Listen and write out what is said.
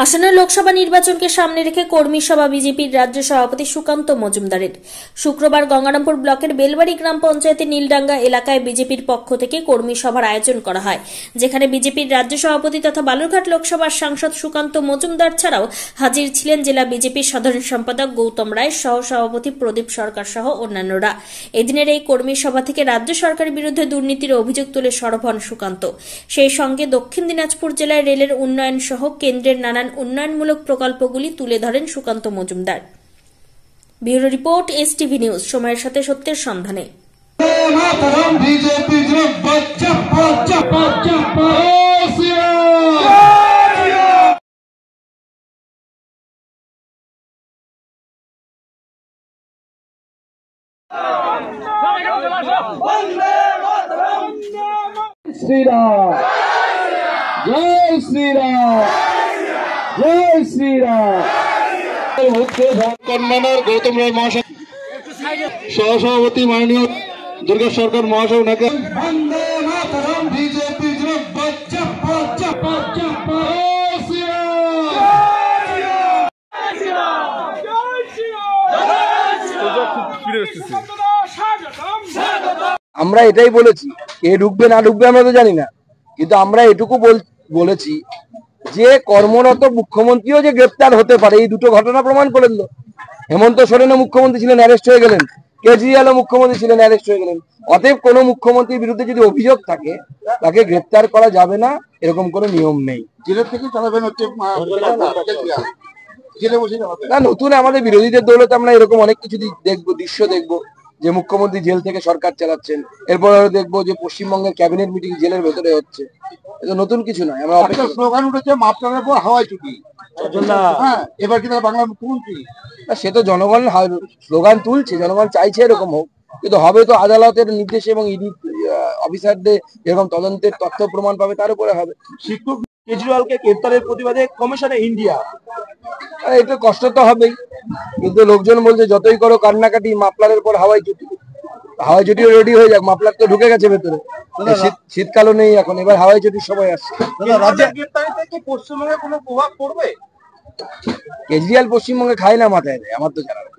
আসন্ন লোকসভা নির্বাচনকে সামনে রেখে কর্মী সভা বিজেপির রাজ্য সভাপতি সুকান্ত মজুমদারের। শুক্রবার গঙ্গারামপুর ব্লকের বেলবাড়ি গ্রাম পঞ্চায়েতের নীলডাঙ্গা এলাকায় বিজেপির পক্ষ থেকে কর্মী সভার আয়োজন করা হয়, যেখানে বিজেপির রাজ্য সভাপতি তথা বালুরঘাট লোকসভার সাংসদ সুকান্ত মজুমদার ছাড়াও হাজির ছিলেন জেলা বিজেপির সাধারণ সম্পাদক গৌতম রায়, সহ সভাপতি প্রদীপ সরকার সহ অন্যান্যরা। এদিনের এই কর্মী সভা থেকে রাজ্য সরকারের বিরুদ্ধে দুর্নীতির অভিযোগ তুলে সরব হন সুকান্ত। সেই সঙ্গে দক্ষিণ দিনাজপুর জেলায় রেলের উন্নয়ন সহ কেন্দ্রের নানান উন্নয়নমূলক প্রকল্পগুলি তুলে ধরেন Sukanta Majumdar. Bureau report, STV news, সময়ের সাথে সত্যের সন্ধানে। শ্রীরাম, জয় শ্রীরাম, জয় শ্রীরাম। কন্যার গৌতম রায় মহাশয়, সহসভাপতি মাননীয় দুর্গা সরকার মহাশয়, ওনাকে আমরা এটাই বলেছি, কে ঢুকবে না ঢুকবে আমরা তো জানি না, কিন্তু আমরা এটুকু বলেছি যে কর্মরত মুখ্যমন্ত্রীও যে গ্রেপ্তার হতে পারে, এই দুটো ঘটনা প্রমাণ করে দিল। হেমন্ত সোরেনও মুখ্যমন্ত্রী ছিলেন, অ্যারেস্ট হয়ে গেলেন। কেজরিওয়ালও মুখ্যমন্ত্রী ছিলেন, অ্যারেস্ট হয়ে গেলেন। অতএব কোনো মুখ্যমন্ত্রীর বিরুদ্ধে যদি অভিযোগ থাকে তাকে গ্রেপ্তার করা যাবে না, এরকম কোনো নিয়ম নেই। জেলের থেকে চালাবেন হচ্ছে না, নতুন আমাদের বিরোধীদের দৌলতে আমরা এরকম অনেক কিছু দেখবো, দৃশ্য দেখবো যে মুখ্যমন্ত্রী জেল থেকে সরকার চালাচ্ছেন। এরপর দেখবো যে পশ্চিমবঙ্গের ক্যাবিনেট মিটিং জেলের ভেতরে হচ্ছে। এটা নতুন কিছু নয়। আমরা স্লোগান উঠেছে মাপটানের পর হাওয়াই চুটি, এবার কি বাংলার মুখ্যমন্ত্রী? সে তো জনগণ স্লোগান তুলছে, জনগণ চাইছে এরকম হোক, কিন্তু হবে তো আদালতের নির্দেশে এবং ইডি অফিসারদের এরকম তদন্তের তথ্য প্রমাণ পাবে, তার উপরে হবে। শিক্ষক কেজরিওয়ালকে গ্রেপ্তারের প্রতিবাদে কমিশনে ইন্ডিয়া, একটু কষ্ট তো হবেই, কিন্তু লোকজন বলছে যতই করো কান্নাকাটি, মাফলারের পর হাওয়াই চুটি। হাওয়াই চুটিও রেডি হয়ে যাক, মাফলার তো ঢুকে গেছে ভেতরে, শীতকালও নেই এখন, এবার হাওয়াই চুটির সময় আসছে। পশ্চিমবঙ্গে কোনো প্রভাব পড়বে? কেজরিওয়াল পশ্চিমবঙ্গে খায় না, মাথায় দেয়, আমার তো জানা নেই।